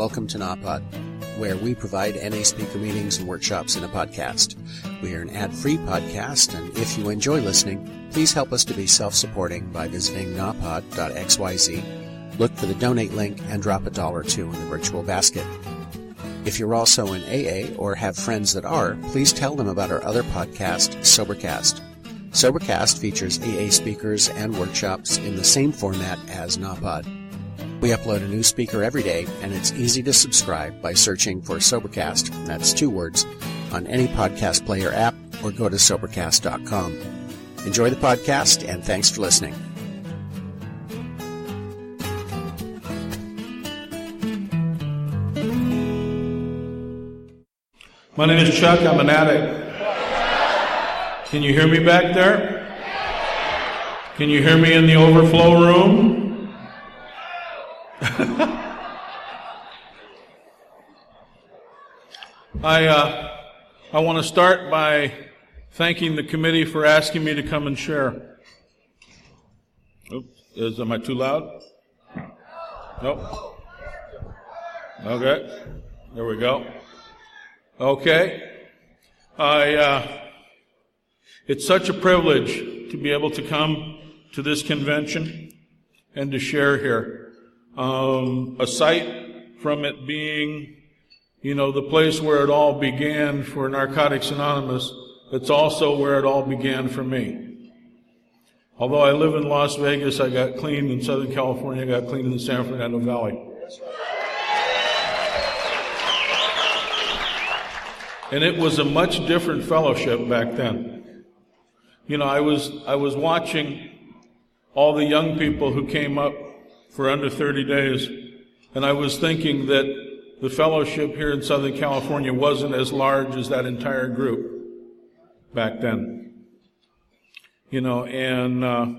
welcome to NAPOD, where we provide NA speaker meetings and workshops in a podcast. We are an ad-free podcast, and if you enjoy listening, please help us to be self-supporting by visiting napod.xyz, look for the donate link, and drop $1 or $2 in the virtual basket. If you're also in AA or have friends that are, please tell them about our other podcast, Sobercast. Sobercast features AA speakers and workshops in the same format as NAPOD. We upload a new speaker every day, and it's easy to subscribe by searching for Sobercast, that's 2 words, on any podcast player app, or go to Sobercast.com. Enjoy the podcast, and thanks for listening. My name is Chuck. I'm an addict. Can you hear me back there? Can you hear me in the overflow room? I want to start by thanking the committee for asking me to come and share. Oops, am I too loud? Nope. Okay, there we go. Okay, it's such a privilege to be able to come to this convention and to share here. Aside from it being, the place where it all began for Narcotics Anonymous, it's also where it all began for me. Although I live in Las Vegas, I got clean in Southern California, I got clean in the San Fernando Valley. And it was a much different fellowship back then. I was watching all the young people who came up for under 30 days, and I was thinking that the fellowship here in Southern California wasn't as large as that entire group back then. And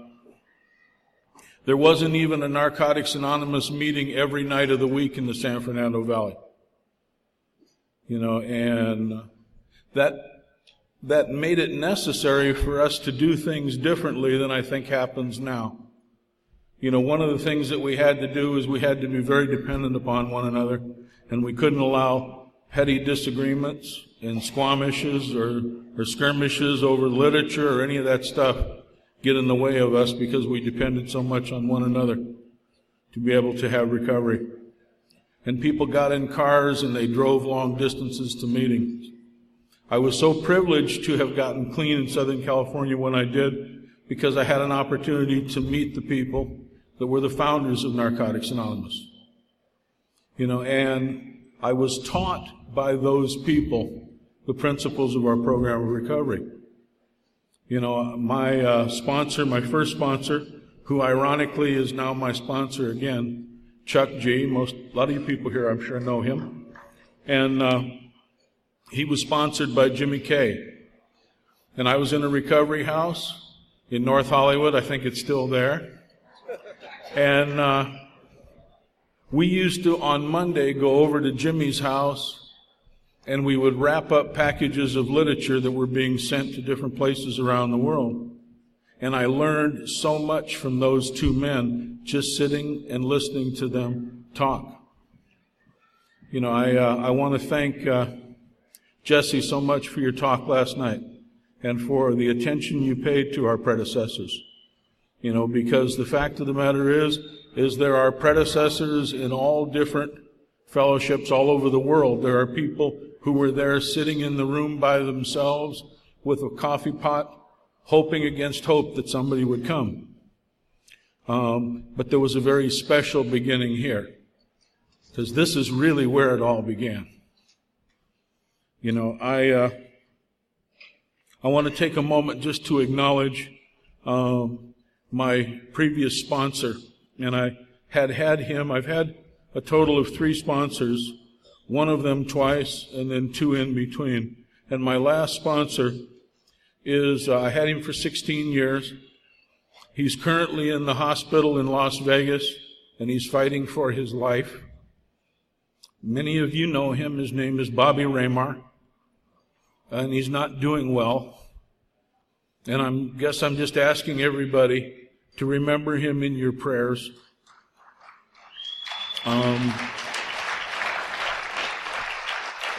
there wasn't even a Narcotics Anonymous meeting every night of the week in the San Fernando Valley. And that made it necessary for us to do things differently than I think happens now. One of the things that we had to do is we had to be very dependent upon one another, and we couldn't allow petty disagreements and squamishes or skirmishes over literature or any of that stuff get in the way of us, because we depended so much on one another to be able to have recovery. And people got in cars and they drove long distances to meetings. I was so privileged to have gotten clean in Southern California when I did, because I had an opportunity to meet the people that were the founders of Narcotics Anonymous. And I was taught by those people the principles of our program of recovery. My sponsor, my first sponsor, who ironically is now my sponsor again, Chuck G. A lot of you people here, I'm sure, know him. And he was sponsored by Jimmy K. And I was in a recovery house in North Hollywood. I think it's still there. And we used to, on Monday, go over to Jimmy's house, and we would wrap up packages of literature that were being sent to different places around the world. And I learned so much from those two men, just sitting and listening to them talk. I want to thank Jesse so much for your talk last night and for the attention you paid to our predecessors. Because the fact of the matter is there are predecessors in all different fellowships all over the world. There are people who were there sitting in the room by themselves with a coffee pot, hoping against hope that somebody would come. But there was a very special beginning here, because this is really where it all began. I want to take a moment just to acknowledge my previous sponsor, and I've had a total of 3 sponsors, one of them twice, and then 2 in between. And my last sponsor is, I had him for 16 years. He's currently in the hospital in Las Vegas, and he's fighting for his life. Many of you know him. His name is Bobby Raymar, and he's not doing well. And I guess I'm just asking everybody to remember him in your prayers.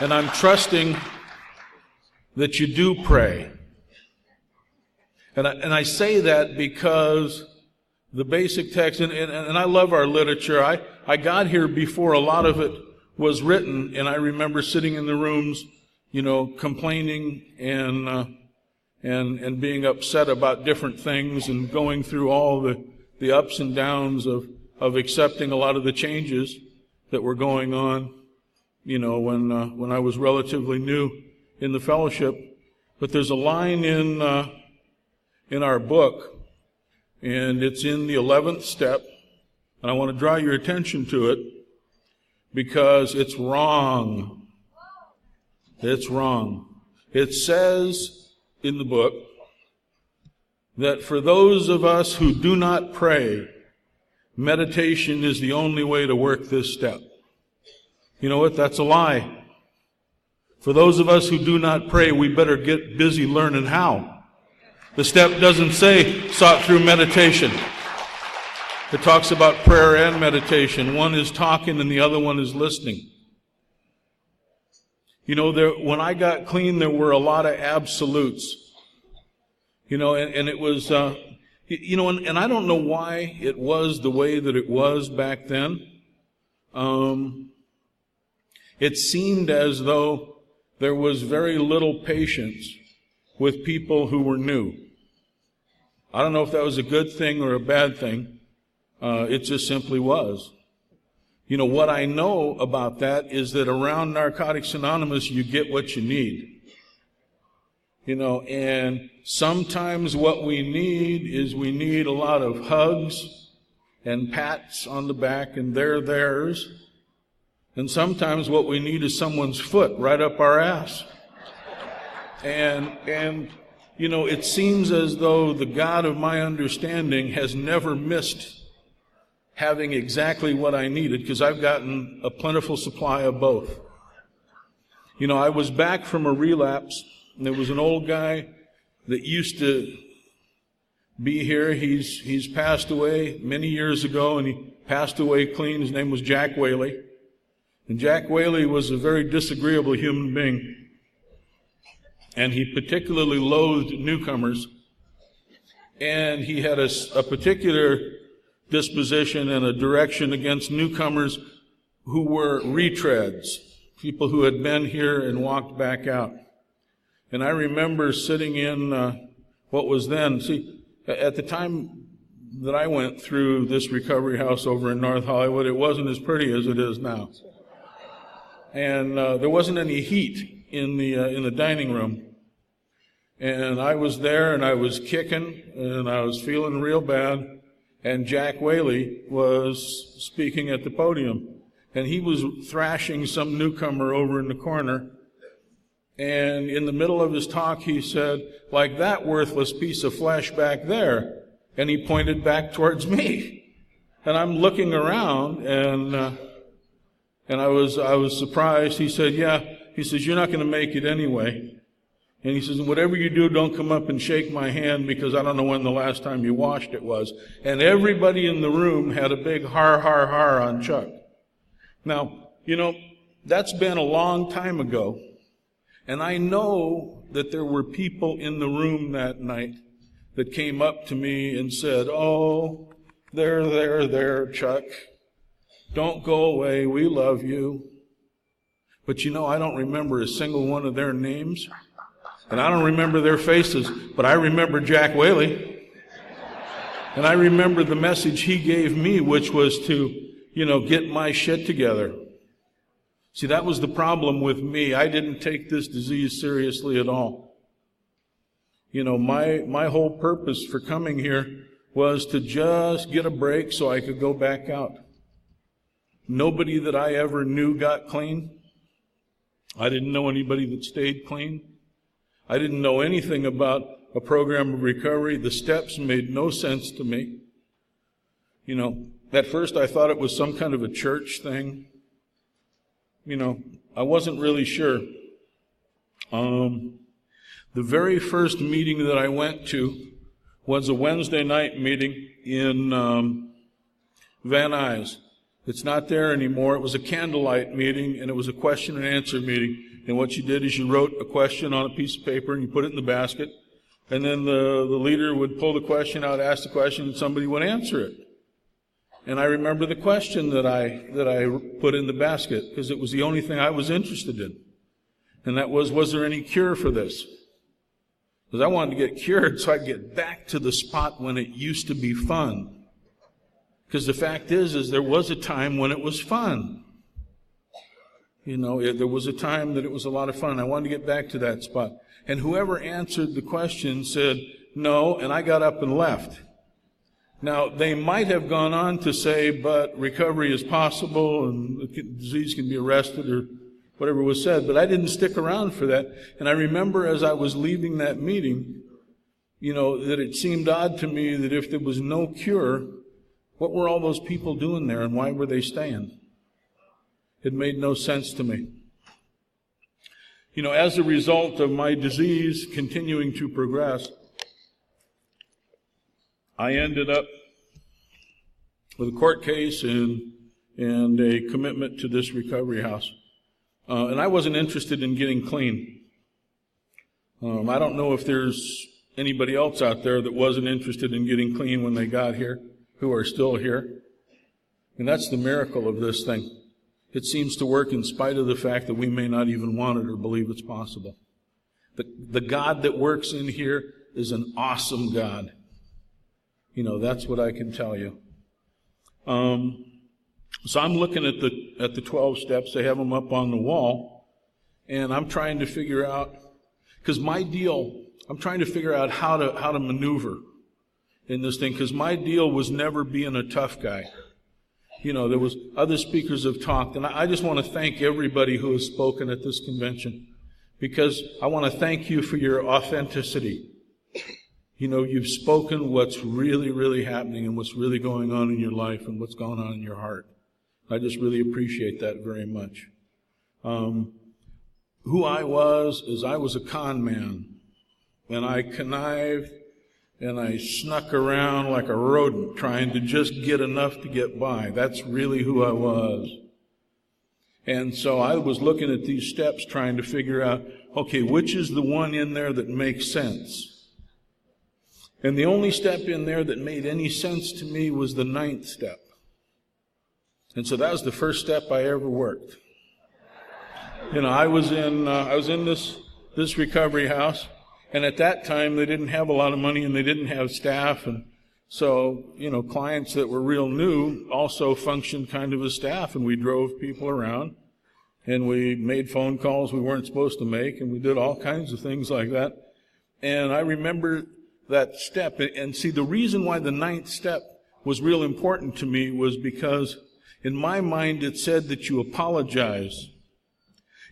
And I'm trusting that you do pray. And I say that because the basic text, and I love our literature. I got here before a lot of it was written, and I remember sitting in the rooms, complaining and being upset about different things and going through all the ups and downs of accepting a lot of the changes that were going on, when I was relatively new in the fellowship. But there's a line in our book, and it's in the 11th step, and I want to draw your attention to it because it's wrong. It's wrong. It says in the book that for those of us who do not pray, meditation is the only way to work this step. You know what? That's a lie. For those of us who do not pray, we better get busy learning how. The step doesn't say sought through meditation. It talks about prayer and meditation. One is talking and the other one is listening. When I got clean, there were a lot of absolutes. And it was, and I don't know why it was the way that it was back then. It seemed as though there was very little patience with people who were new. I don't know if that was a good thing or a bad thing. It just simply was. What I know about that is that around Narcotics Anonymous, you get what you need. And sometimes what we need a lot of hugs and pats on the back and they're theirs. And sometimes what we need is someone's foot right up our ass. And it seems as though the God of my understanding has never missed having exactly what I needed, because I've gotten a plentiful supply of both. I was back from a relapse, and there was an old guy that used to be here. He's passed away many years ago, and he passed away clean. His name was Jack Whaley. And Jack Whaley was a very disagreeable human being. And he particularly loathed newcomers. And he had a particular disposition and a direction against newcomers who were retreads, people who had been here and walked back out. And I remember sitting in what was then, at the time that I went through this recovery house over in North Hollywood, it wasn't as pretty as it is now. And there wasn't any heat in the dining room. And I was there, and I was kicking, and I was feeling real bad. And Jack Whaley was speaking at the podium. And he was thrashing some newcomer over in the corner. And in the middle of his talk, he said, like that worthless piece of flesh back there. And he pointed back towards me. And I'm looking around, and I was surprised. He said, yeah. He says, you're not going to make it anyway. And he says, whatever you do, don't come up and shake my hand, because I don't know when the last time you washed it was. And everybody in the room had a big har, har, har on Chuck. Now, that's been a long time ago. And I know that there were people in the room that night that came up to me and said, oh, there, Chuck. Don't go away. We love you. But I don't remember a single one of their names. And I don't remember their faces, but I remember Jack Whaley. And I remember the message he gave me, which was to, get my shit together. See, that was the problem with me. I didn't take this disease seriously at all. My whole purpose for coming here was to just get a break so I could go back out. Nobody that I ever knew got clean. I didn't know anybody that stayed clean. I didn't know anything about a program of recovery. The steps made no sense to me. At first I thought it was some kind of a church thing. I wasn't really sure. The very first meeting that I went to was a Wednesday night meeting in Van Nuys. It's not there anymore. It was a candlelight meeting, and it was a question and answer meeting. And what you did is you wrote a question on a piece of paper, and you put it in the basket. And then the leader would pull the question out, ask the question, and somebody would answer it. And I remember the question that I put in the basket, because it was the only thing I was interested in. And that was there any cure for this? Because I wanted to get cured so I could get back to the spot when it used to be fun. Because the fact is there was a time when it was fun. You know, there was a time that it was a lot of fun. I wanted to get back to that spot. And whoever answered the question said no, and I got up and left. Now, they might have gone on to say, but recovery is possible and the disease can be arrested or whatever was said, but I didn't stick around for that. And I remember as I was leaving that meeting, you know, that it seemed odd to me that if there was no cure, what were all those people doing there and why were they staying? It made no sense to me. You know, as a result of my disease continuing to progress, I ended up with a court case and a commitment to this recovery house. And I wasn't interested in getting clean. I don't know if there's anybody else out there that wasn't interested in getting clean when they got here, who are still here. And that's the miracle of this thing. It seems to work in spite of the fact that we may not even want it or believe it's possible. The God that works in here is an awesome God. You know, that's what I can tell you. So I'm looking at the 12 steps. They have them up on the wall. And I'm trying to figure out, because I'm trying to figure out how to maneuver in this thing, because my deal was never being a tough guy. You know, there was other speakers have talked, and I just want to thank everybody who has spoken at this convention, because I want to thank you for your authenticity. You know, you've spoken what's really, really happening and what's really going on in your life and what's going on in your heart. I just really appreciate that very much. Who I was is I was a con man, and I connived and I snuck around like a rodent trying to just get enough to get by. That's really who I was. And so I was looking at these steps trying to figure out, okay, which is the one in there that makes sense? And the only step in there that made any sense to me was the 9th step. And so that was the first step I ever worked. You know, I was in this recovery house, and at that time they didn't have a lot of money and they didn't have staff, and so, you know, clients that were real new also functioned kind of as staff, and we drove people around, and we made phone calls we weren't supposed to make, and we did all kinds of things like that. And I remember that step, and see, the reason why the 9th step was real important to me was because in my mind it said that you apologize.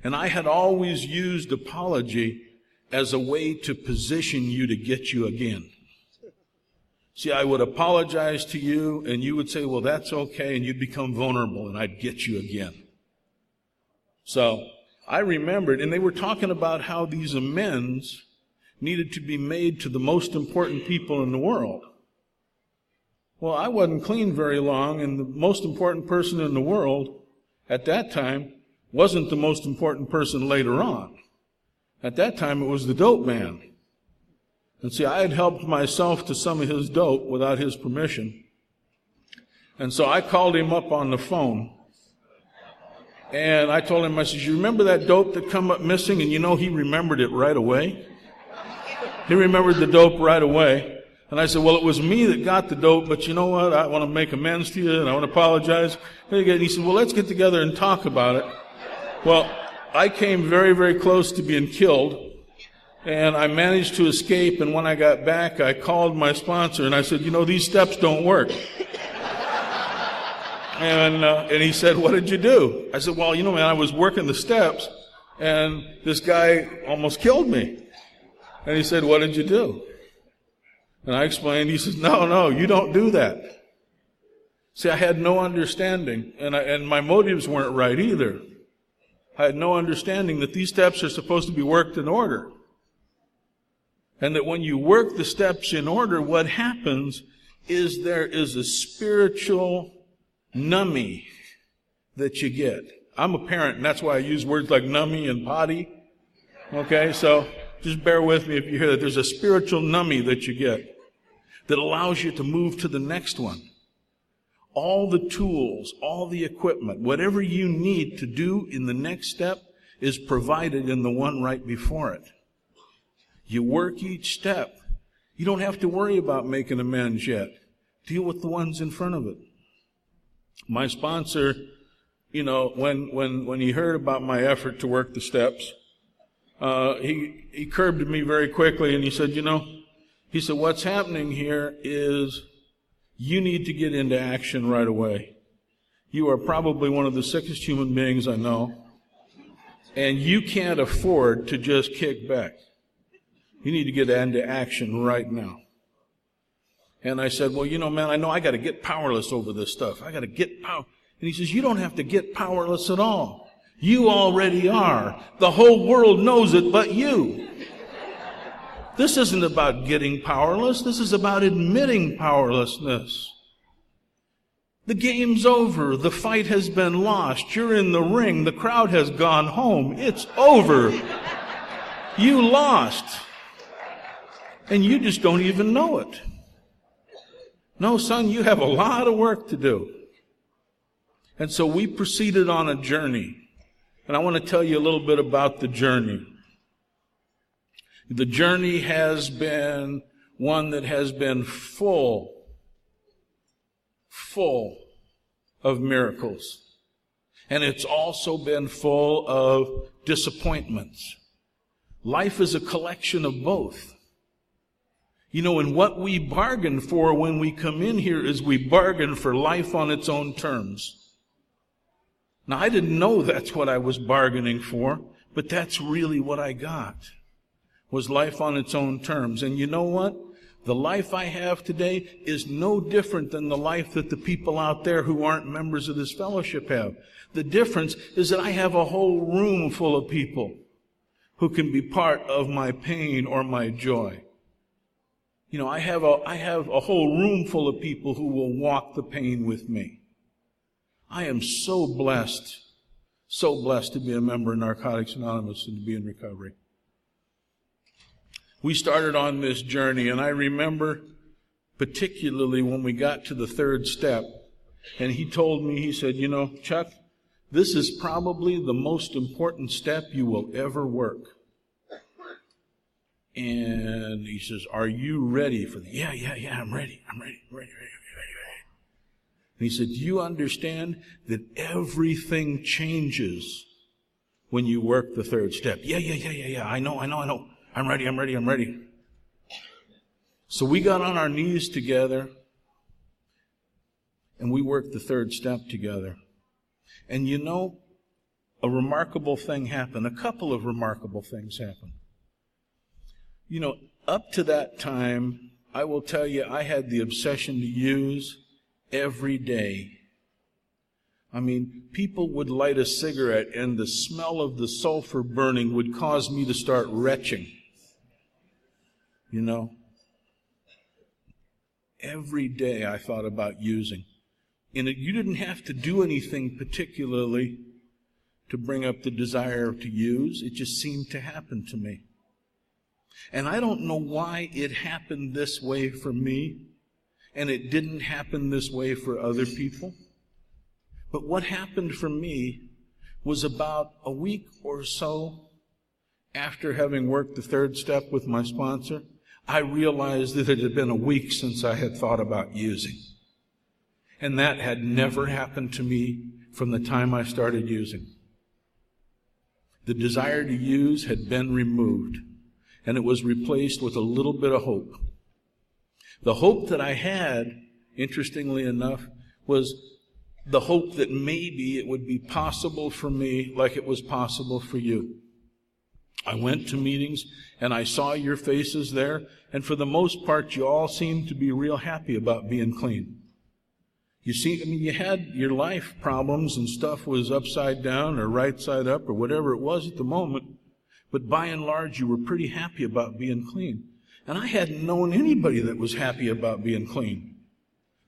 And I had always used apology as a way to position you to get you again. See, I would apologize to you, and you would say, well, that's okay, and you'd become vulnerable, and I'd get you again. So I remembered, and they were talking about how these amends needed to be made to the most important people in the world. Well, I wasn't clean very long, and the most important person in the world at that time wasn't the most important person later on. At that time, it was the dope man. And see, I had helped myself to some of his dope without his permission. And so I called him up on the phone. And I told him, I said, you remember that dope that come up missing? And you know, he remembered it right away. He remembered the dope right away. And I said, well, it was me that got the dope, but you know what? I want to make amends to you, and I want to apologize. And he said, well, let's get together and talk about it. Well, I came very, very close to being killed. And I managed to escape, and when I got back, I called my sponsor, and I said, you know, these steps don't work. And he said, what did you do? I said, well, you know, man, I was working the steps, and this guy almost killed me. And he said, what did you do? And I explained. He says, no, you don't do that. See, I had no understanding, and my motives weren't right either. I had no understanding that these steps are supposed to be worked in order. And that when you work the steps in order, what happens is there is a spiritual numbing that you get. I'm a parent, and that's why I use words like nummy and potty. Okay, so just bear with me if you hear that. There's a spiritual nummy that you get that allows you to move to the next one. All the tools, all the equipment, whatever you need to do in the next step is provided in the one right before it. You work each step. You don't have to worry about making amends yet. Deal with the ones in front of it. My sponsor, when he heard about my effort to work the steps, he curbed me very quickly, and he said, what's happening here is you need to get into action right away. You are probably one of the sickest human beings I know, and you can't afford to just kick back. You need to get into action right now. And I said, well, man, I know I got to get powerless over this stuff. I got to get power. And he says, you don't have to get powerless at all. You already are. The whole world knows it but you. This isn't about getting powerless. This is about admitting powerlessness. The game's over. The fight has been lost. You're in the ring. The crowd has gone home. It's over. You lost. And you just don't even know it. No, son, you have a lot of work to do. And so we proceeded on a journey. And I want to tell you a little bit about the journey. The journey has been one that has been full of miracles. And it's also been full of disappointments. Life is a collection of both. And what we bargain for when we come in here is we bargain for life on its own terms. Now, I didn't know that's what I was bargaining for, but that's really what I got, was life on its own terms. And you know what? The life I have today is no different than the life that the people out there who aren't members of this fellowship have. The difference is that I have a whole room full of people who can be part of my pain or my joy. I have a whole room full of people who will walk the pain with me. I am so blessed to be a member of Narcotics Anonymous and to be in recovery. We started on this journey, and I remember particularly when we got to the third step, and he told me, he said, Chuck, this is probably the most important step you will ever work. And he says, are you ready for that? Yeah, I'm ready. I'm ready. And he said, do you understand that everything changes when you work the third step? Yeah. I know. I'm ready. So we got on our knees together and we worked the third step together. And a remarkable thing happened. A couple of remarkable things happened. Up to that time, I will tell you, I had the obsession to use every day. I mean, people would light a cigarette and the smell of the sulfur burning would cause me to start retching. Every day I thought about using. And you didn't have to do anything particularly to bring up the desire to use. It just seemed to happen to me. And I don't know why it happened this way for me, and it didn't happen this way for other people. But what happened for me was about a week or so after having worked the third step with my sponsor, I realized that it had been a week since I had thought about using. And that had never happened to me from the time I started using. The desire to use had been removed, and it was replaced with a little bit of hope. The hope that I had, interestingly enough, was the hope that maybe it would be possible for me like it was possible for you. I went to meetings and I saw your faces there, and for the most part, you all seemed to be real happy about being clean. You had your life problems and stuff was upside down or right side up or whatever it was at the moment, but by and large, you were pretty happy about being clean. And I hadn't known anybody that was happy about being clean.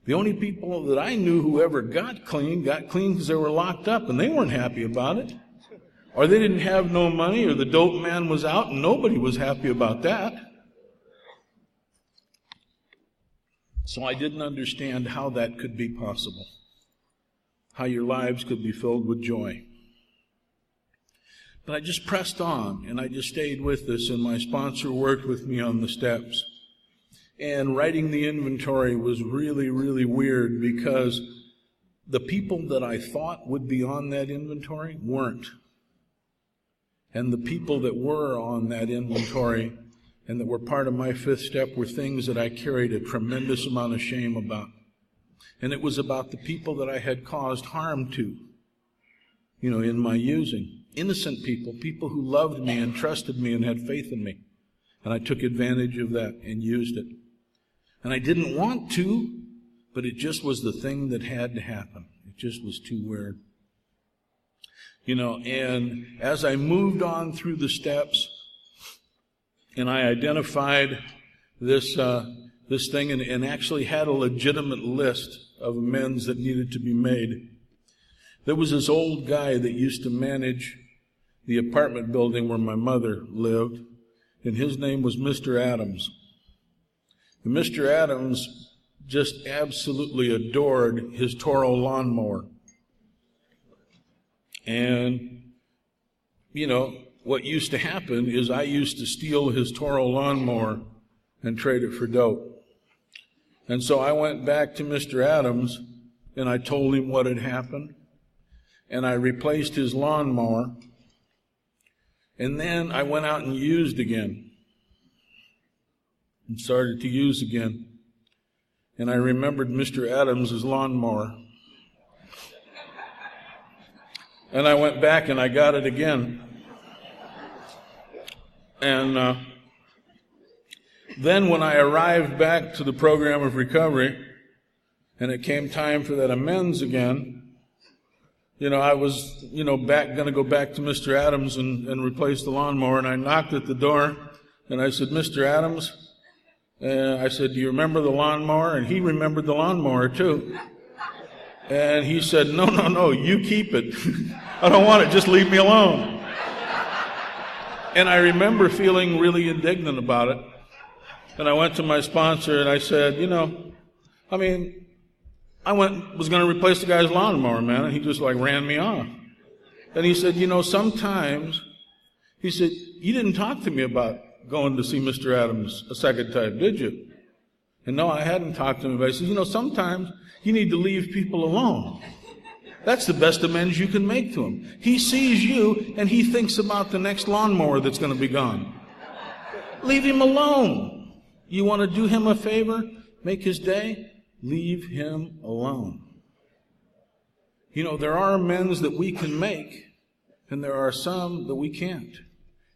The only people that I knew who ever got clean because they were locked up, and they weren't happy about it. Or they didn't have no money, or the dope man was out, and nobody was happy about that. So I didn't understand how that could be possible, how your lives could be filled with joy. But I just pressed on, and I just stayed with this, and my sponsor worked with me on the steps. And writing the inventory was really, really weird, because the people that I thought would be on that inventory weren't. And the people that were on that inventory and that were part of my fifth step were things that I carried a tremendous amount of shame about. And it was about the people that I had caused harm to, in my using. Innocent people, people who loved me and trusted me and had faith in me. And I took advantage of that and used it. And I didn't want to, but it just was the thing that had to happen. It just was too weird. And as I moved on through the steps, and I identified this thing and actually had a legitimate list of amends that needed to be made, there was this old guy that used to manage the apartment building where my mother lived, and his name was Mr. Adams. And Mr. Adams just absolutely adored his Toro lawnmower. And, what used to happen is I used to steal his Toro lawnmower and trade it for dope. And so I went back to Mr. Adams and I told him what had happened. And I replaced his lawnmower. And then I went out and used again. And started to use again. And I remembered Mr. Adams' lawnmower. And I went back and I got it again. And then when I arrived back to the program of recovery, and it came time for that amends again, I was, going to go back to Mr. Adams and replace the lawnmower. And I knocked at the door, and I said, Mr. Adams, I said, do you remember the lawnmower? And he remembered the lawnmower too. And he said, no, you keep it. I don't want it, just leave me alone. And I remember feeling really indignant about it. And I went to my sponsor and I said, I was going to replace the guy's lawnmower, man, and he just ran me off. And he said, sometimes, he said, you didn't talk to me about going to see Mr. Adams a second time, did you? And no, I hadn't talked to him, but I said, sometimes you need to leave people alone. That's the best amends you can make to him. He sees you and he thinks about the next lawnmower that's going to be gone. Leave him alone. You want to do him a favor? Make his day? Leave him alone. There are amends that we can make, and there are some that we can't,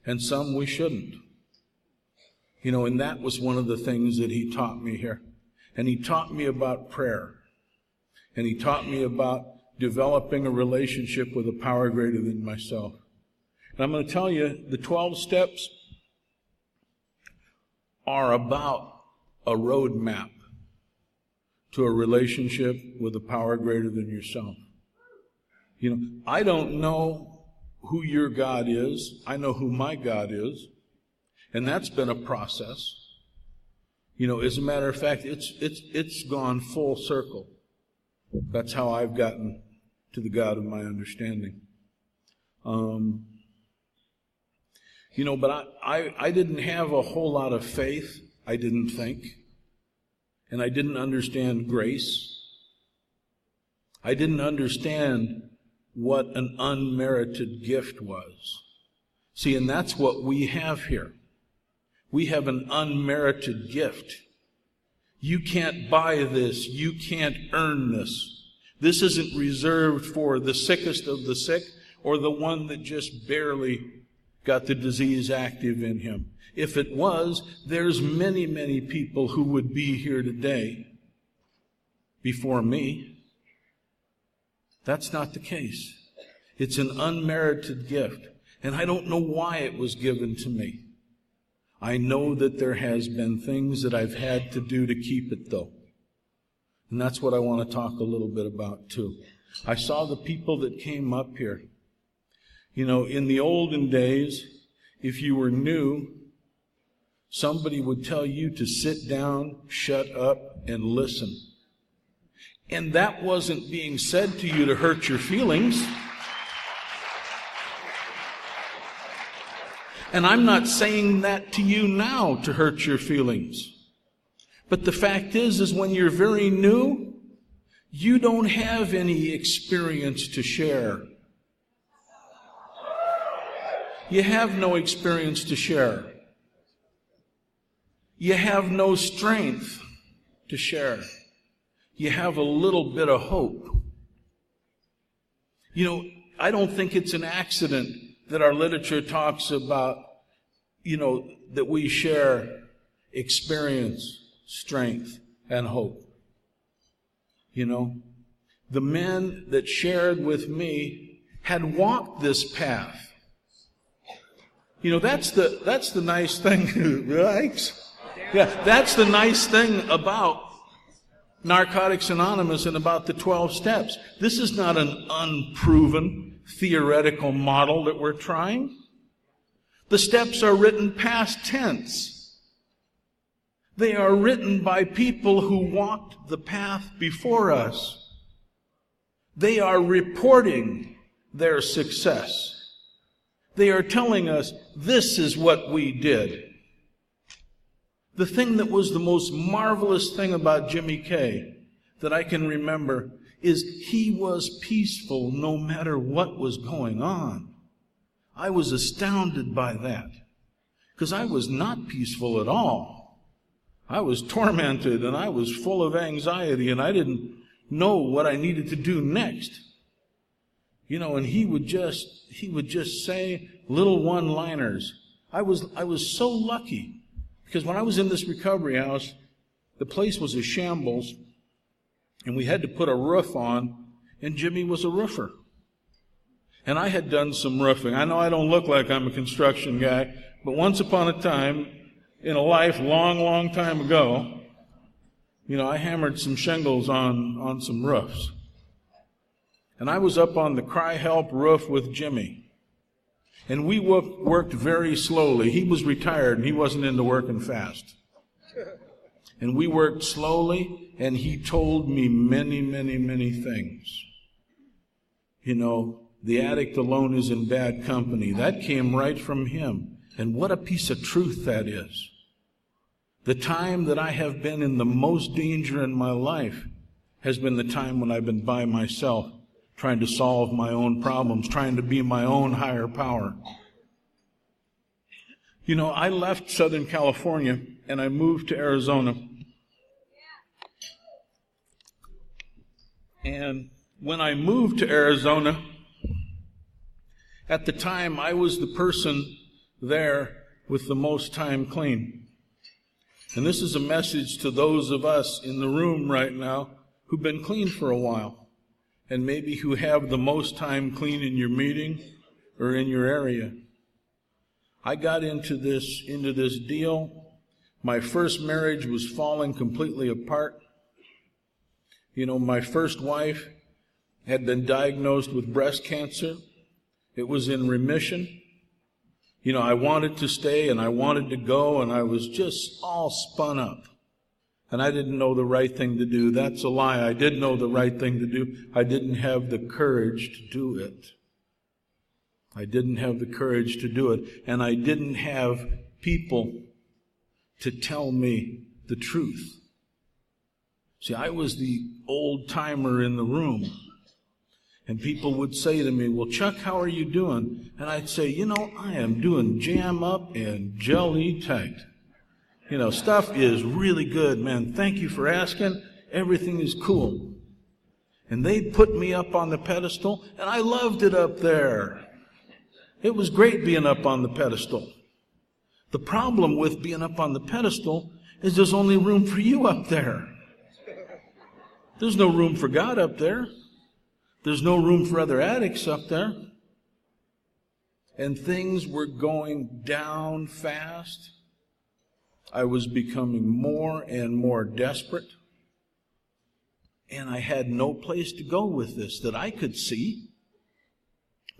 and some we shouldn't. And that was one of the things that he taught me here. And he taught me about prayer. And he taught me about developing a relationship with a power greater than myself. And I'm going to tell you, the 12 steps are about a roadmap to a relationship with a power greater than yourself. I don't know who your God is. I know who my God is. And that's been a process. As a matter of fact, it's gone full circle. That's how I've gotten to the God of my understanding. But I didn't have a whole lot of faith, I didn't think. And I didn't understand grace. I didn't understand what an unmerited gift was. See, and that's what we have here. We have an unmerited gift. You can't buy this. You can't earn this. This isn't reserved for the sickest of the sick or the one that just barely got the disease active in him. If it was, there's many, many people who would be here today before me. That's not the case. It's an unmerited gift. And I don't know why it was given to me. I know that there has been things that I've had to do to keep it, though. And that's what I want to talk a little bit about too. I saw the people that came up here. You know, in the olden days, if you were new, somebody would tell you to sit down, shut up, and listen. And that wasn't being said to you to hurt your feelings. And I'm not saying that to you now to hurt your feelings. But the fact is when you're very new, you don't have any experience to share. You have no experience to share. You have no strength to share. You have a little bit of hope. You know, I don't think it's an accident that our literature talks about, you know, that we share experience, strength, and hope. You know, the men that shared with me had walked this path. You know, that's the nice thing, right? Yeah, that's the nice thing about Narcotics Anonymous and about the 12 steps. This is not an unproven theoretical model that we're trying. The steps are written past tense. They are written by people who walked the path before us. They are reporting their success. They are telling us, this is what we did. The thing that was the most marvelous thing about Jimmy Kay that I can remember is he was peaceful no matter what was going on. I was astounded by that because I was not peaceful at all. I was tormented and I was full of anxiety and I didn't know what I needed to do next. You know, and he would just say little one-liners. I was so lucky because when I was in this recovery house, the place was a shambles and we had to put a roof on, and Jimmy was a roofer. And I had done some roofing. I know I don't look like I'm a construction guy, but once upon a time, in a life long time ago, you know, I hammered some shingles on some roofs. And I was up on the cry help roof with Jimmy. And we worked very slowly. He was retired and he wasn't into working fast. And we worked slowly, and he told me many things. You know, the addict alone is in bad company. That came right from him. And what a piece of truth that is. The time that I have been in the most danger in my life has been the time when I've been by myself, trying to solve my own problems, trying to be my own higher power. You know, I left Southern California and I moved to Arizona. And when I moved to Arizona, at the time I was the person there with the most time clean. And this is a message to those of us in the room right now who've been clean for a while, and maybe who have the most time clean in your meeting or in your area. I got into this deal. My first marriage was falling completely apart. You know, my first wife had been diagnosed with breast cancer. It was in remission. You know, I wanted to stay and I wanted to go, and I was just all spun up. And I didn't know the right thing to do. That's a lie. I did know the right thing to do. I didn't have the courage to do it. I didn't have the courage to do it. And I didn't have people to tell me the truth. See, I was the old timer in the room. And people would say to me, well, Chuck, how are you doing? And I'd say, you know, I am doing jam up and jelly tight. You know, stuff is really good, man. Thank you for asking. Everything is cool. And they'd put me up on the pedestal, and I loved it up there. It was great being up on the pedestal. The problem with being up on the pedestal is there's only room for you up there. There's no room for God up there. There's no room for other addicts up there. And things were going down fast. I was becoming more and more desperate. And I had no place to go with this that I could see.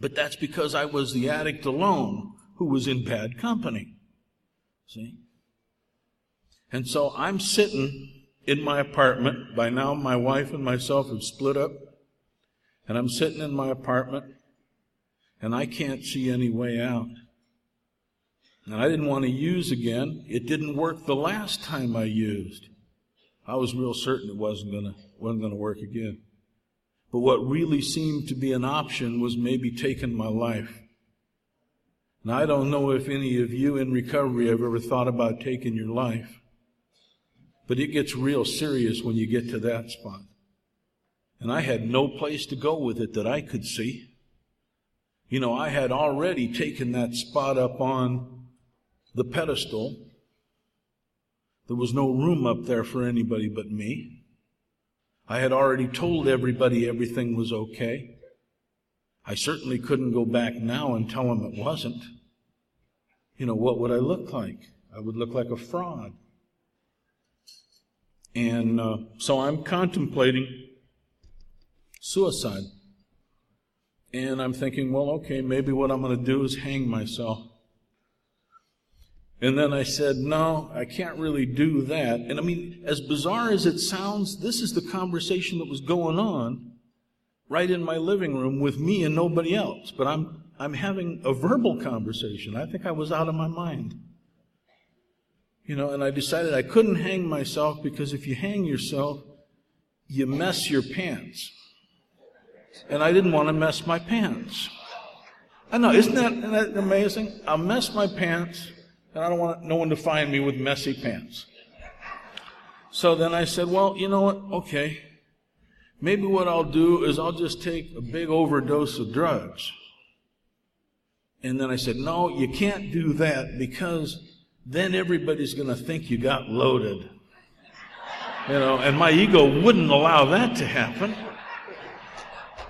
But that's because I was the addict alone who was in bad company. See? And so I'm sitting in my apartment. By now my wife and myself have split up. And I'm sitting in my apartment, and I can't see any way out. And I didn't want to use again. It didn't work the last time I used. I was real certain it wasn't going to work again. But what really seemed to be an option was maybe taking my life. Now, I don't know if any of you in recovery have ever thought about taking your life, but it gets real serious when you get to that spot. And I had no place to go with it that I could see. You know, I had already taken that spot up on the pedestal. There was no room up there for anybody but me. I had already told everybody everything was okay. I certainly couldn't go back now and tell them it wasn't. You know, what would I look like? I would look like a fraud. And so I'm contemplating suicide. And I'm thinking, well, okay, maybe what I'm going to do is hang myself. And then I said, no, I can't really do that. And I mean, as bizarre as it sounds, this is the conversation that was going on right in my living room with me and nobody else. But I'm having a verbal conversation. I think I was out of my mind. You know, and I decided I couldn't hang myself because if you hang yourself, you mess your pants. And I didn't want to mess my pants. I know, isn't that amazing? I'll mess my pants, and I don't want no one to find me with messy pants. So then I said, well, you know what? Okay. Maybe what I'll do is I'll just take a big overdose of drugs. And then I said, no, you can't do that because then everybody's going to think you got loaded. You know, and my ego wouldn't allow that to happen.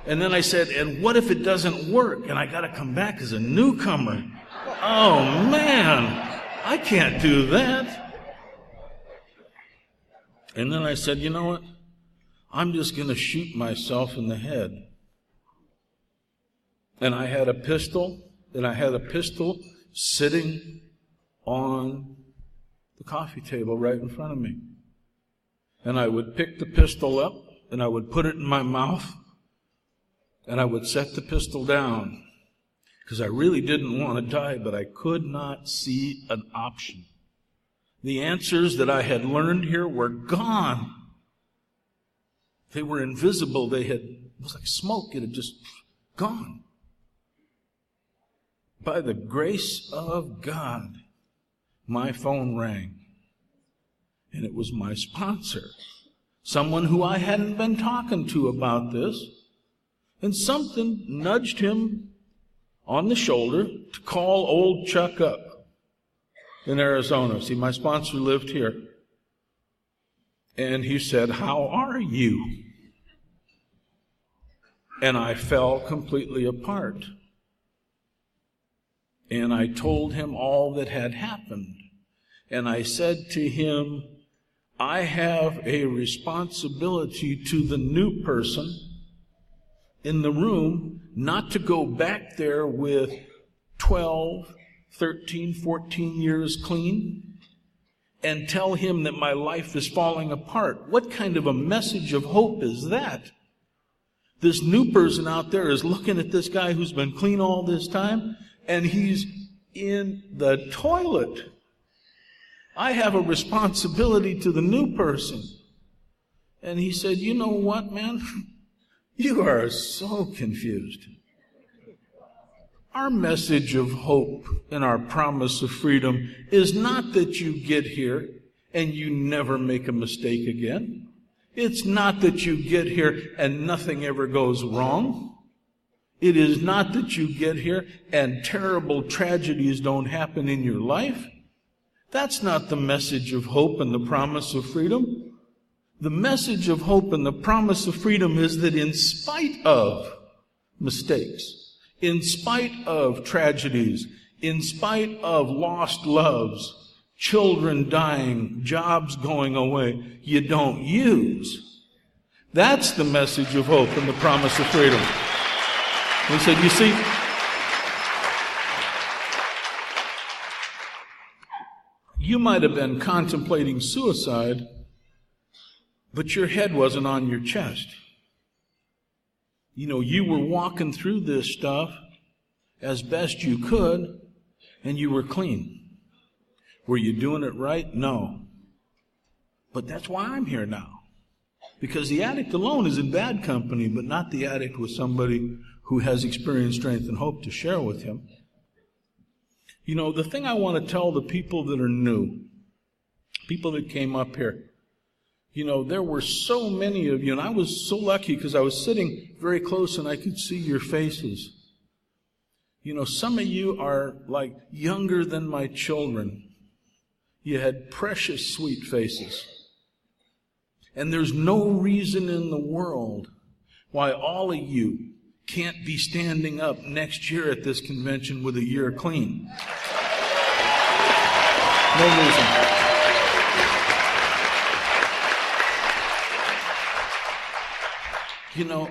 And then I said, and what if it doesn't work and I got to come back as a newcomer? Oh, man, I can't do that. And then I said, you know what? I'm just going to shoot myself in the head. And I had a pistol, sitting on the coffee table right in front of me. And I would pick the pistol up, and I would put it in my mouth, and I would set the pistol down, because I really didn't want to die, but I could not see an option. The answers that I had learned here were gone. They were invisible. It was like smoke. It had just gone. By the grace of God, my phone rang. And it was my sponsor, someone who I hadn't been talking to about this. And something nudged him on the shoulder to call old Chuck up in Arizona. See, my sponsor lived here. And he said, how are you? And I fell completely apart. And I told him all that had happened. And I said to him, I have a responsibility to the new person in the room not to go back there with 12, 13, 14 years clean and tell him that my life is falling apart. What kind of a message of hope is that? This new person out there is looking at this guy who's been clean all this time, and he's in the toilet. I have a responsibility to the new person. And he said, you know what, man? You are so confused. Our message of hope and our promise of freedom is not that you get here and you never make a mistake again. It's not that you get here and nothing ever goes wrong. It is not that you get here and terrible tragedies don't happen in your life. That's not the message of hope and the promise of freedom. The message of hope and the promise of freedom is that in spite of mistakes, in spite of tragedies, in spite of lost loves, children dying, jobs going away, you don't use. That's the message of hope and the promise of freedom. He said, you see, you might have been contemplating suicide, but your head wasn't on your chest. You know, you were walking through this stuff as best you could, and you were clean. Were you doing it right? No. But that's why I'm here now. Because the addict alone is in bad company, but not the addict with somebody who has experience, strength, and hope to share with him. You know, the thing I want to tell the people that are new, people that came up here, you know, there were so many of you, and I was so lucky because I was sitting very close and I could see your faces. You know, some of you are like younger than my children. You had precious, sweet faces. And there's no reason in the world why all of you can't be standing up next year at this convention with a year clean. No reason. You know,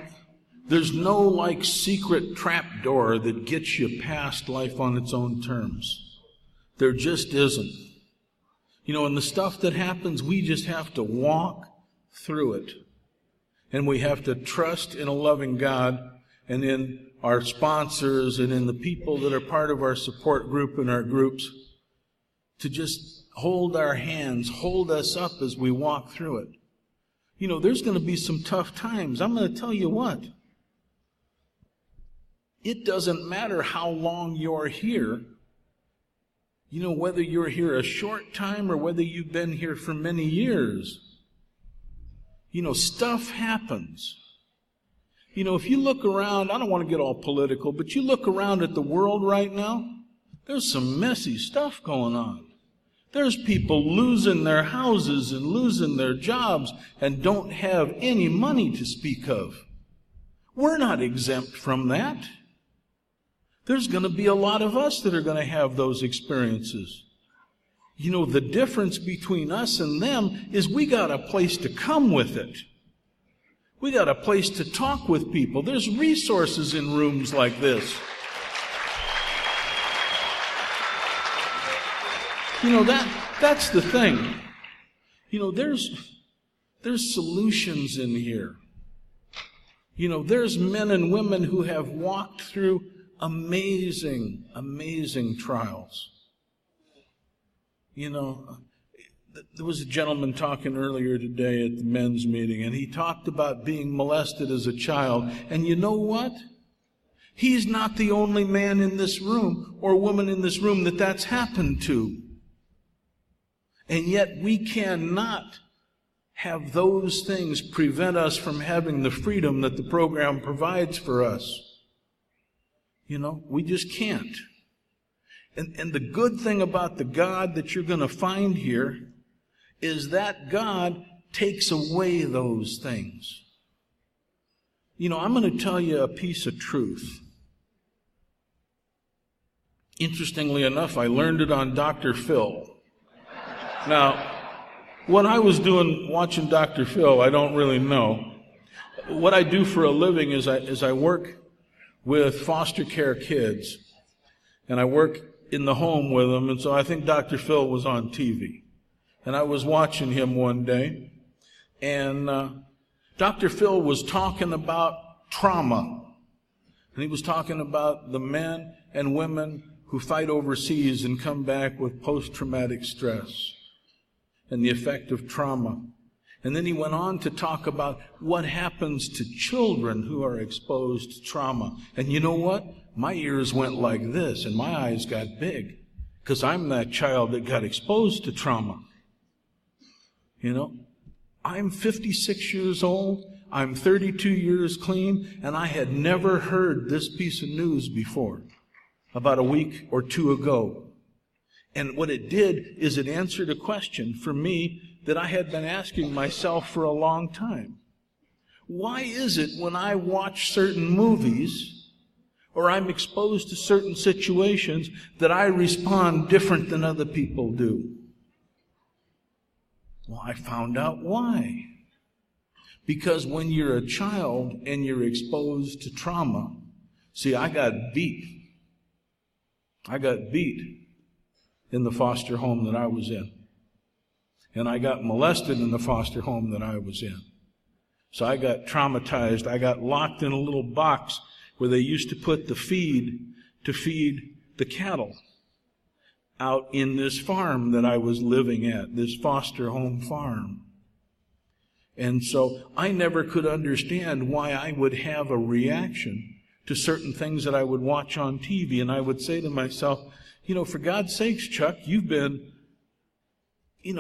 there's no like secret trap door that gets you past life on its own terms. There just isn't. You know, and the stuff that happens, we just have to walk through it. And we have to trust in a loving God and in our sponsors and in the people that are part of our support group and our groups to just hold our hands, hold us up as we walk through it. You know, there's going to be some tough times. I'm going to tell you what. It doesn't matter how long you're here. You know, whether you're here a short time or whether you've been here for many years. You know, stuff happens. You know, if you look around, I don't want to get all political, but you look around at the world right now, there's some messy stuff going on. There's people losing their houses and losing their jobs and don't have any money to speak of. We're not exempt from that. There's going to be a lot of us that are going to have those experiences. You know, the difference between us and them is we got a place to come with it. We got a place to talk with people. There's resources in rooms like this. You know, that's the thing. You know, there's solutions in here. You know, there's men and women who have walked through amazing, amazing trials. You know, there was a gentleman talking earlier today at the men's meeting, and he talked about being molested as a child. And you know what? He's not the only man in this room or woman in this room that that's happened to. And yet we cannot have those things prevent us from having the freedom that the program provides for us. You know, we just can't. And the good thing about the God that you're going to find here is that God takes away those things. You know, I'm going to tell you a piece of truth. Interestingly enough, I learned it on Dr. Phil. Now, what I was doing watching Dr. Phil, I don't really know. What I do for a living is I work with foster care kids, and I work in the home with them, and so I think Dr. Phil was on TV. And I was watching him one day, and Dr. Phil was talking about trauma. And he was talking about the men and women who fight overseas and come back with post-traumatic stress and the effect of trauma. And then he went on to talk about what happens to children who are exposed to trauma. And you know what? My ears went like this and my eyes got big because I'm that child that got exposed to trauma. You know, I'm 56 years old. I'm 32 years clean, and I had never heard this piece of news before, about a week or two ago. And what it did is it answered a question for me that I had been asking myself for a long time. Why is it when I watch certain movies or I'm exposed to certain situations that I respond different than other people do? Well, I found out why. Because when you're a child and you're exposed to trauma, see, I got beat. I got beat in the foster home that I was in. And I got molested in the foster home that I was in. So I got traumatized. I got locked in a little box where they used to put the feed to feed the cattle out in this farm that I was living at, this foster home farm. And so I never could understand why I would have a reaction to certain things that I would watch on TV. And I would say to myself, for God's sakes, Chuck, you've been,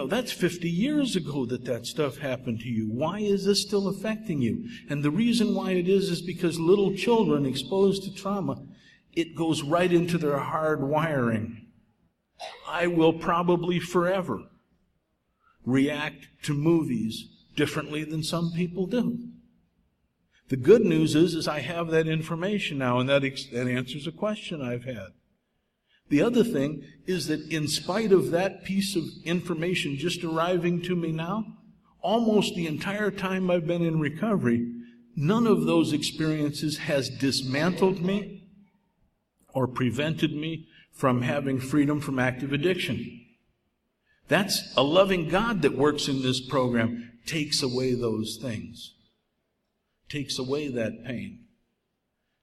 that's 50 years ago that stuff happened to you. Why is this still affecting you? And the reason why it is because little children exposed to trauma, it goes right into their hard wiring. I will probably forever react to movies differently than some people do. The good news is I have that information now, and that answers a question I've had. The other thing is that in spite of that piece of information just arriving to me now, almost the entire time I've been in recovery, none of those experiences has dismantled me or prevented me from having freedom from active addiction. That's a loving God that works in this program. Takes away those things. Takes away that pain.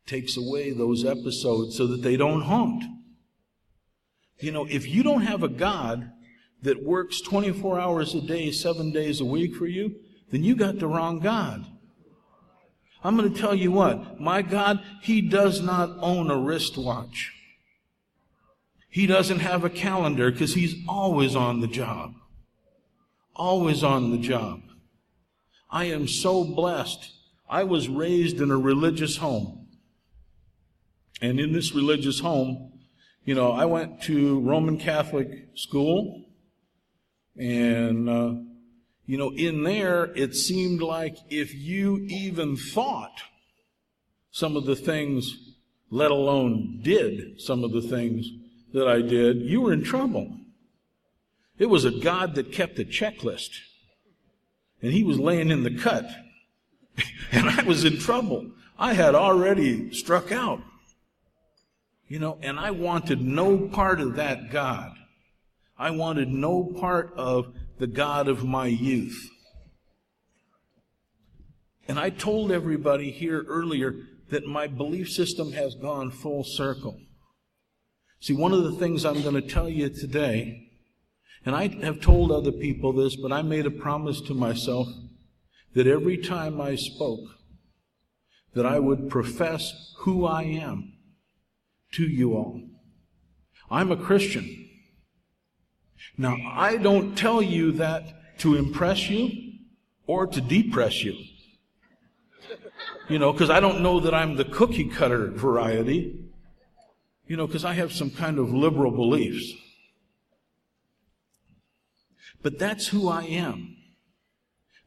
Takes away those episodes so that they don't haunt. If you don't have a God that works 24 hours a day, 7 days a week for you, then you got the wrong God. I'm going to tell you what, my God, He does not own a wristwatch. He doesn't have a calendar because He's always on the job. Always on the job. I am so blessed. I was raised in a religious home. And in this religious home, I went to Roman Catholic school. And, in there, it seemed like if you even thought some of the things, let alone did some of the things that I did, you were in trouble. It was a God that kept a checklist. And He was laying in the cut. And I was in trouble. I had already struck out. And I wanted no part of that God. I wanted no part of the God of my youth. And I told everybody here earlier that my belief system has gone full circle. See, one of the things I'm going to tell you today, and I have told other people this, but I made a promise to myself that every time I spoke, that I would profess who I am to you all. I'm a Christian. Now, I don't tell you that to impress you or to depress you. Because I don't know that I'm the cookie cutter variety, because I have some kind of liberal beliefs. But that's who I am.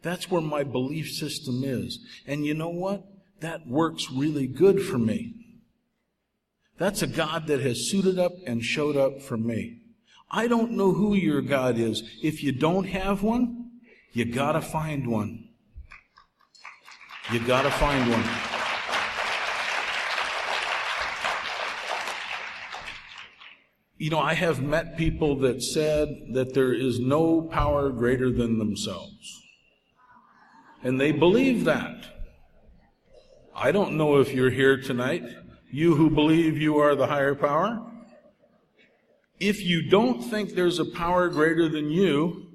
That's where my belief system is. And you know what? That works really good for me. That's a God that has suited up and showed up for me. I don't know who your God is. If you don't have one, you gotta find one. You gotta find one. I have met people that said that there is no power greater than themselves. And they believe that. I don't know if you're here tonight, you who believe you are the higher power. If you don't think there's a power greater than you,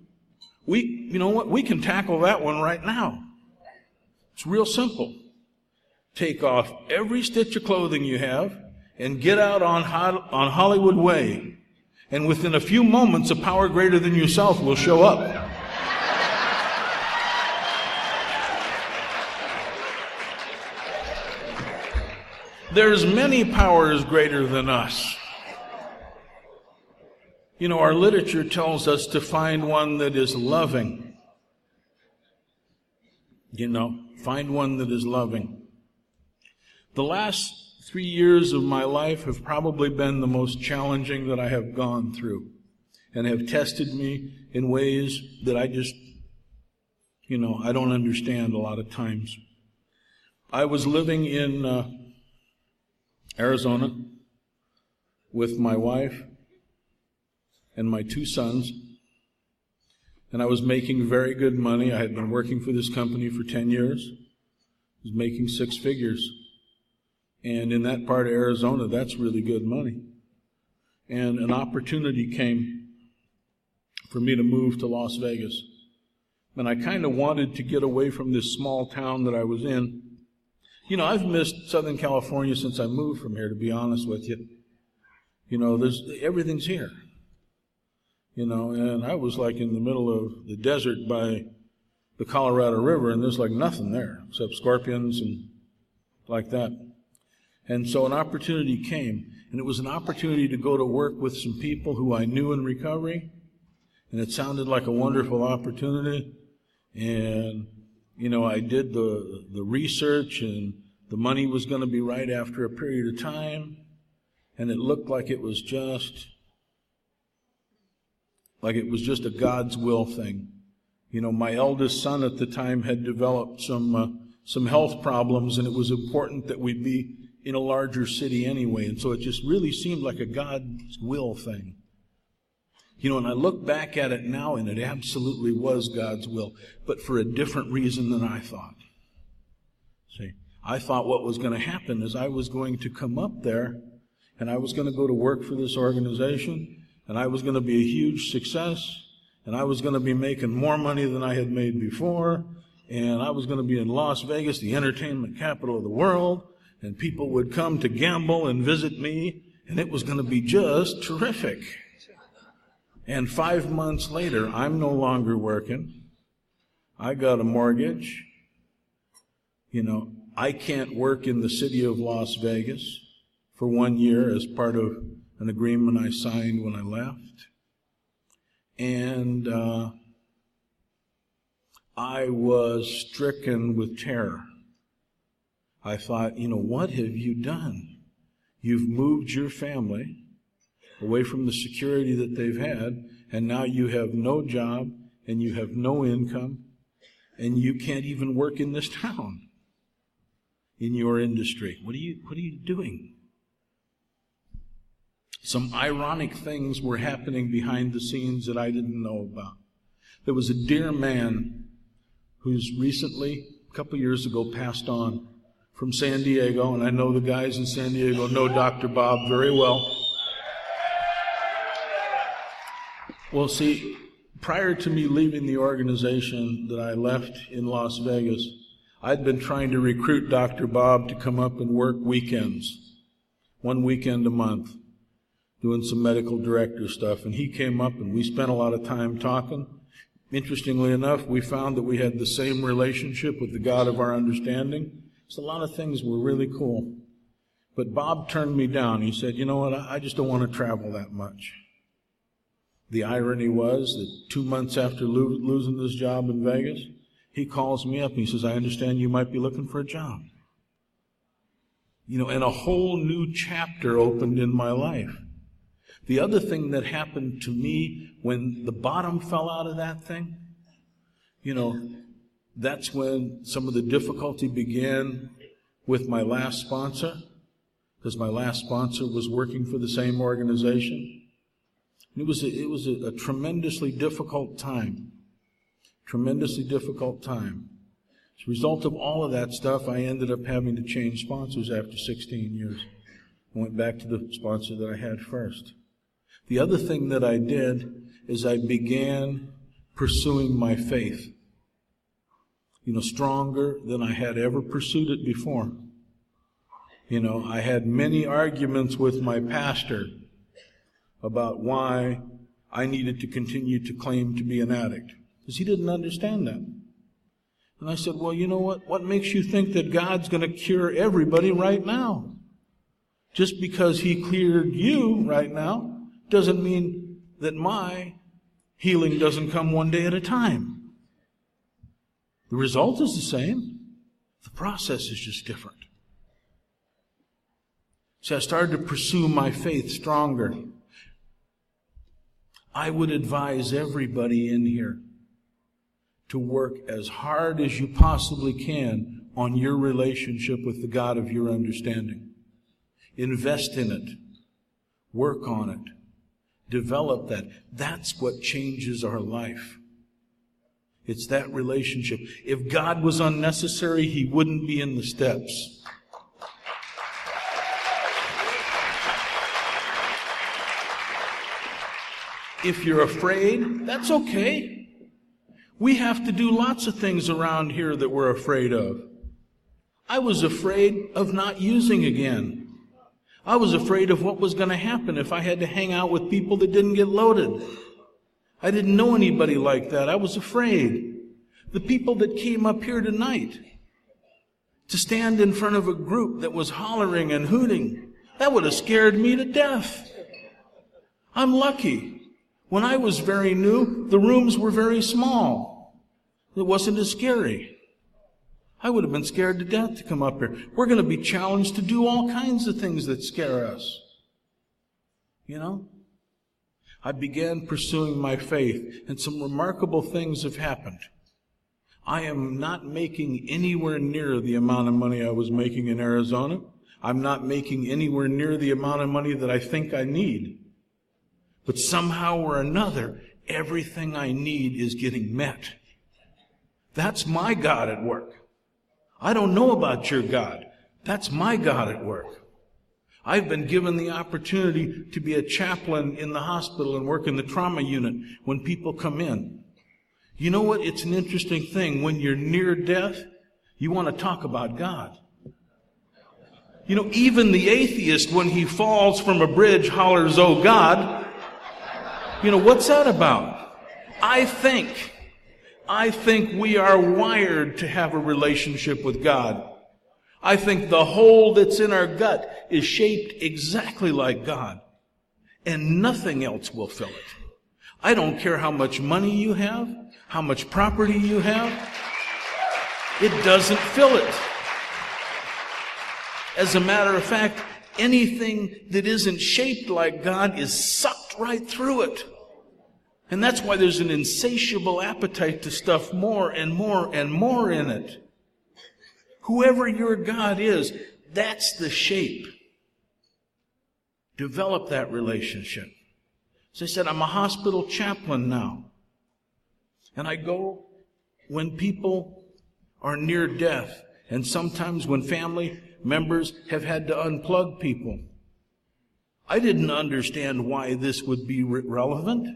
we can tackle that one right now. It's real simple. Take off every stitch of clothing you have and get out on Hollywood Way. And within a few moments, a power greater than yourself will show up. There's many powers greater than us. Our literature tells us to find one that is loving. Find one that is loving. The last 3 years of my life have probably been the most challenging that I have gone through and have tested me in ways that I don't understand a lot of times. I was living in Arizona with my wife and my 2 sons, and I was making very good money. I had been working for this company for 10 years. I was making 6 figures. And in that part of Arizona, that's really good money. And an opportunity came for me to move to Las Vegas. And I kind of wanted to get away from this small town that I was in. I've missed Southern California since I moved from here, to be honest with you. Everything's here. And I was like in the middle of the desert by the Colorado River, and there's like nothing there except scorpions and like that. And so an opportunity came, and it was an opportunity to go to work with some people who I knew in recovery, and it sounded like a wonderful opportunity. And, I did the research, and the money was going to be right after a period of time, and it looked like it was just a God's will thing. My eldest son at the time had developed some health problems, and it was important that we be in a larger city anyway, and so it just really seemed like a God's will thing. And I look back at it now, and it absolutely was God's will, but for a different reason than I thought. See, I thought what was going to happen is I was going to come up there, and I was going to go to work for this organization, and I was going to be a huge success, and I was going to be making more money than I had made before, and I was going to be in Las Vegas, the entertainment capital of the world, and people would come to gamble and visit me, and it was going to be just terrific. And 5 months later, I'm no longer working. I got a mortgage. I can't work in the city of Las Vegas for 1 year as part of an agreement I signed when I left. And I was stricken with terror. I thought, what have you done? You've moved your family away from the security that they've had, and now you have no job, and you have no income, and you can't even work in this town, in your industry. What are you doing? Some ironic things were happening behind the scenes that I didn't know about. There was a dear man who's recently, a couple years ago, passed on from San Diego, and I know the guys in San Diego know Dr. Bob very well. Well, see, prior to me leaving the organization that I left in Las Vegas, I'd been trying to recruit Dr. Bob to come up and work weekends, 1 weekend a month, doing some medical director stuff. And he came up, and we spent a lot of time talking. Interestingly enough, we found that we had the same relationship with the God of our understanding. So a lot of things were really cool. But Bob turned me down. He said, I just don't want to travel that much. The irony was that 2 months after losing this job in Vegas, he calls me up and he says, I understand you might be looking for a job. And a whole new chapter opened in my life. The other thing that happened to me when the bottom fell out of that thing, that's when some of the difficulty began with my last sponsor, because my last sponsor was working for the same organization. It was a tremendously difficult time. Tremendously difficult time. As a result of all of that stuff, I ended up having to change sponsors after 16 years. I went back to the sponsor that I had first. The other thing that I did is I began pursuing my faith, stronger than I had ever pursued it before. I had many arguments with my pastor about why I needed to continue to claim to be an addict, because he didn't understand that. And I said, well, you know what? What makes you think that God's going to cure everybody right now? Just because he cleared you right now doesn't mean that my healing doesn't come one day at a time. The result is the same. The process is just different. So I started to pursue my faith stronger. I would advise everybody in here to work as hard as you possibly can on your relationship with the God of your understanding. Invest in it. Work on it. Develop that. That's what changes our life. It's that relationship. If God was unnecessary, He wouldn't be in the steps. If you're afraid, that's okay. We have to do lots of things around here that we're afraid of. I was afraid of not using again. I was afraid of what was going to happen if I had to hang out with people that didn't get loaded. I didn't know anybody like that. I was afraid. The people that came up here tonight to stand in front of a group that was hollering and hooting, that would have scared me to death. I'm lucky. When I was very new, the rooms were very small. It wasn't as scary. I would have been scared to death to come up here. We're going to be challenged to do all kinds of things that scare us. You know? I began pursuing my faith, and some remarkable things have happened. I am not making anywhere near the amount of money I was making in Arizona. I'm not making anywhere near the amount of money that I think I need. But somehow or another, everything I need is getting met. That's my God at work. I don't know about your God. That's my God at work. I've been given the opportunity to be a chaplain in the hospital and work in the trauma unit when people come in. You know what? It's an interesting thing. When you're near death, you want to talk about God. You know, even the atheist, when he falls from a bridge, hollers, "Oh God." You know, what's that about? I think we are wired to have a relationship with God. I think the hole that's in our gut is shaped exactly like God, and nothing else will fill it. I don't care how much money you have, how much property you have. It doesn't fill it. As a matter of fact, anything that isn't shaped like God is sucked right through it. And that's why there's an insatiable appetite to stuff more and more and more in it. Whoever your God is, that's the shape. Develop that relationship. As I said, I'm a hospital chaplain now. And I go when people are near death, and sometimes when family members have had to unplug people. I didn't understand why this would be relevant.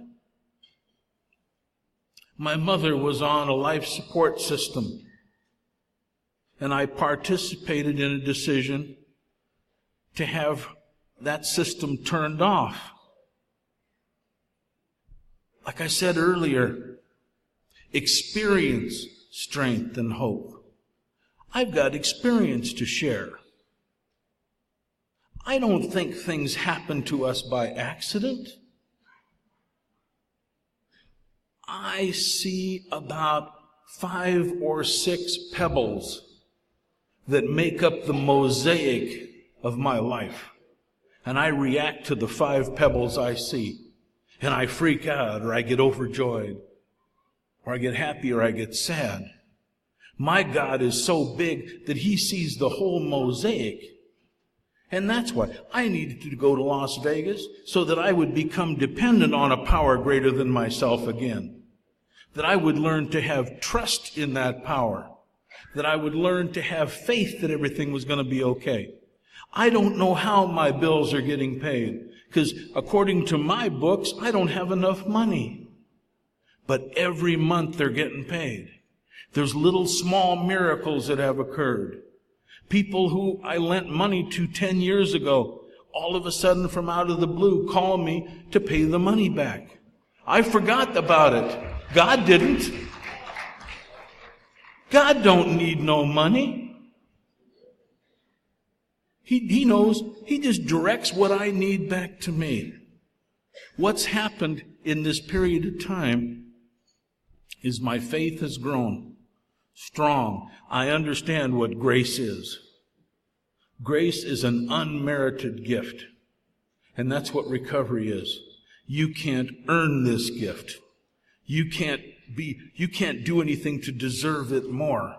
My mother was on a life support system, and I participated in a decision to have that system turned off. Like I said earlier, experience, strength, and hope. I've got experience to share. I don't think things happen to us by accident. I see about 5 or 6 pebbles that make up the mosaic of my life. And I react to the 5 pebbles I see. And I freak out, or I get overjoyed, or I get happy, or I get sad. My God is so big that He sees the whole mosaic. And that's why I needed to go to Las Vegas, so that I would become dependent on a power greater than myself again. That I would learn to have trust in that power. That I would learn to have faith that everything was going to be okay. I don't know how my bills are getting paid, because according to my books, I don't have enough money. But every month they're getting paid. There's little small miracles that have occurred. People who I lent money to 10 years ago, all of a sudden from out of the blue, call me to pay the money back. I forgot about it. God didn't. God don't need no money. He knows. He just directs what I need back to me. What's happened in this period of time is my faith has grown strong. I understand what grace is. Grace is an unmerited gift. And that's what recovery is. You can't earn this gift. You can't do anything to deserve it more.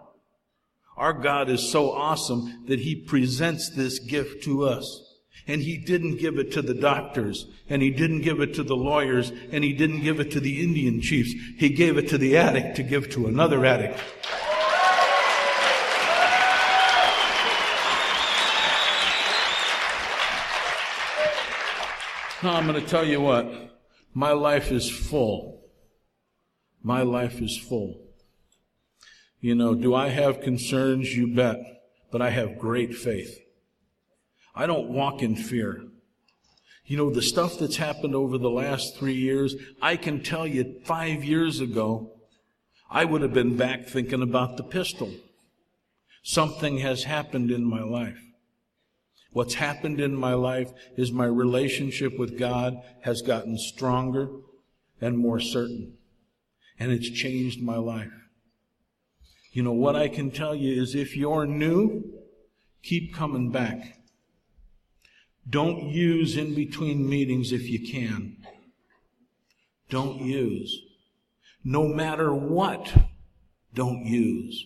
Our God is so awesome that He presents this gift to us. And He didn't give it to the doctors, and He didn't give it to the lawyers, and He didn't give it to the Indian chiefs. He gave it to the addict to give to another addict. Now, I'm going to tell you what. My life is full. My life is full. You know, do I have concerns? You bet. But I have great faith. I don't walk in fear. You know, the stuff that's happened over the last 3 years, I can tell you 5 years ago, I would have been back thinking about the pistol. Something has happened in my life. What's happened in my life is my relationship with God has gotten stronger and more certain. And it's changed my life. You know, what I can tell you is if you're new, keep coming back. Don't use in between meetings if you can. Don't use. No matter what, don't use.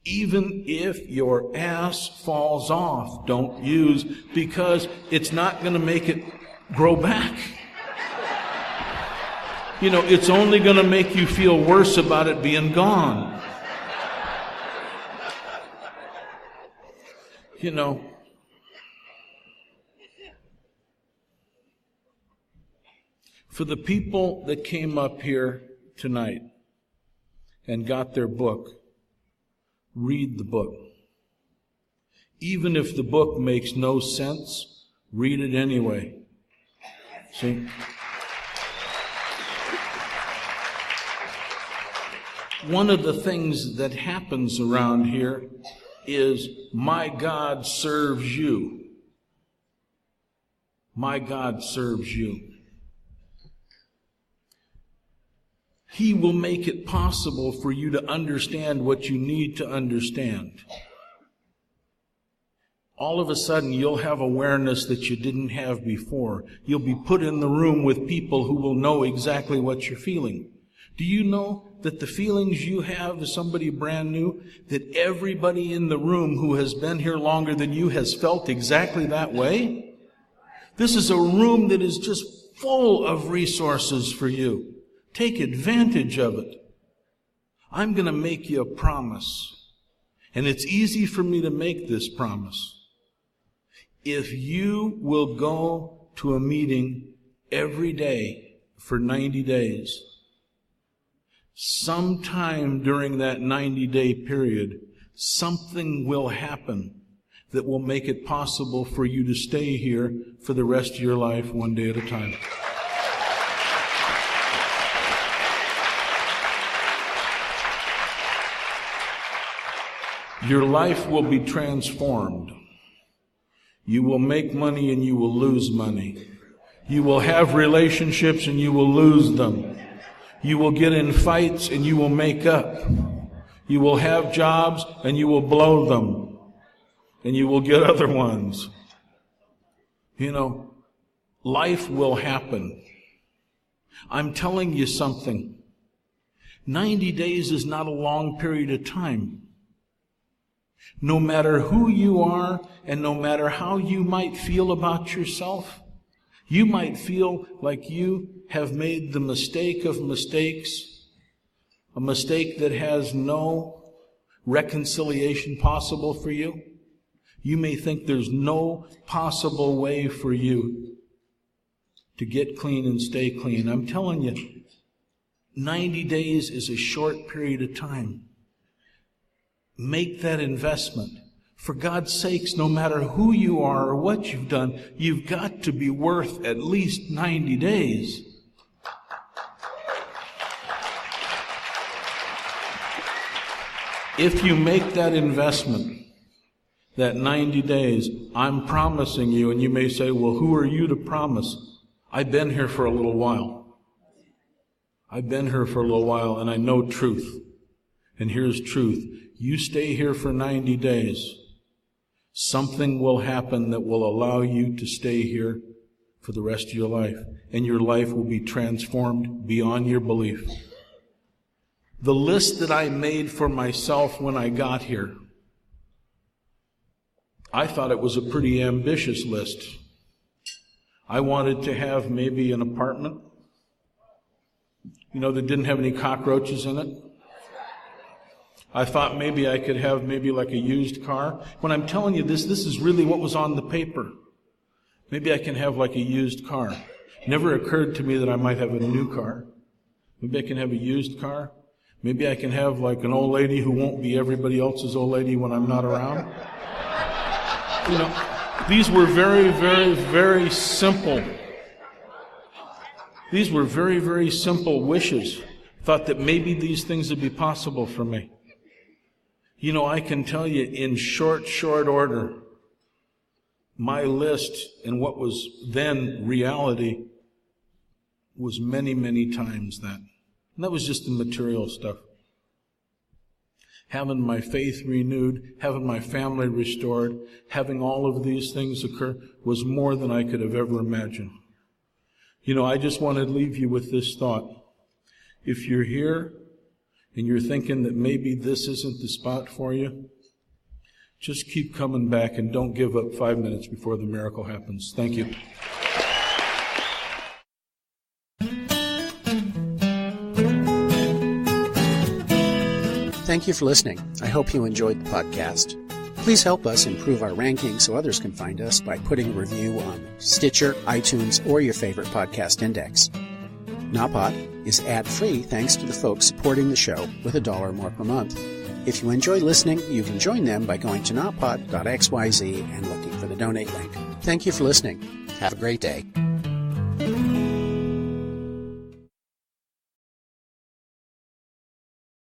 Even if your ass falls off, don't use, because it's not going to make it grow back. You know, it's only going to make you feel worse about it being gone. You know, for the people that came up here tonight and got their book, read the book. Even if the book makes no sense, read it anyway. See? One of the things that happens around here is my God serves you. My God serves you. He will make it possible for you to understand what you need to understand. All of a sudden, you'll have awareness that you didn't have before. You'll be put in the room with people who will know exactly what you're feeling. Do you know that the feelings you have as somebody brand new, that everybody in the room who has been here longer than you has felt exactly that way? This is a room that is just full of resources for you. Take advantage of it. I'm going to make you a promise. And it's easy for me to make this promise. If you will go to a meeting every day for 90 days, sometime during that 90-day period, something will happen that will make it possible for you to stay here for the rest of your life, one day at a time. Your life will be transformed. You will make money and you will lose money. You will have relationships and you will lose them. You will get in fights and you will make up. You will have jobs and you will blow them. And you will get other ones. You know, life will happen. I'm telling you something. 90 days is not a long period of time. No matter who you are and no matter how you might feel about yourself, you might feel like you have made the mistake of mistakes, a mistake that has no reconciliation possible for you. You may think there's no possible way for you to get clean and stay clean. I'm telling you, 90 days is a short period of time. Make that investment. For God's sakes, no matter who you are or what you've done, you've got to be worth at least 90 days. If you make that investment, that 90 days, I'm promising you, and you may say, well, who are you to promise? I've been here for a little while. I've been here for a little while, and I know truth. And here's truth. You stay here for 90 days. Something will happen that will allow you to stay here for the rest of your life. And your life will be transformed beyond your belief. the list that I made for myself when I got here, I thought it was a pretty ambitious list. I wanted to have maybe an apartment, that didn't have any cockroaches in it. I thought maybe I could have maybe like a used car. When I'm telling you this is really what was on the paper. Maybe I can have like a used car. Never occurred to me that I might have a new car. Maybe I can have a used car. Maybe I can have like an old lady who won't be everybody else's old lady when I'm not around. These were very, very, very simple. These were very, very simple wishes. Thought that maybe these things would be possible for me. I can tell you in short order, my list and what was then reality was many, many times that. And that was just the material stuff. Having my faith renewed, having my family restored, having all of these things occur was more than I could have ever imagined. I just want to leave you with this thought. If you're here and you're thinking that maybe this isn't the spot for you, just keep coming back and don't give up 5 minutes before the miracle happens. Thank you. Thank you for listening. I hope you enjoyed the podcast. Please help us improve our ranking so others can find us by putting a review on Stitcher, iTunes, or your favorite podcast index. Nawpod is ad-free thanks to the folks supporting the show with $1 or more per month. If you enjoy listening, you can join them by going to nawpod.xyz and looking for the donate link. Thank you for listening. Have a great day.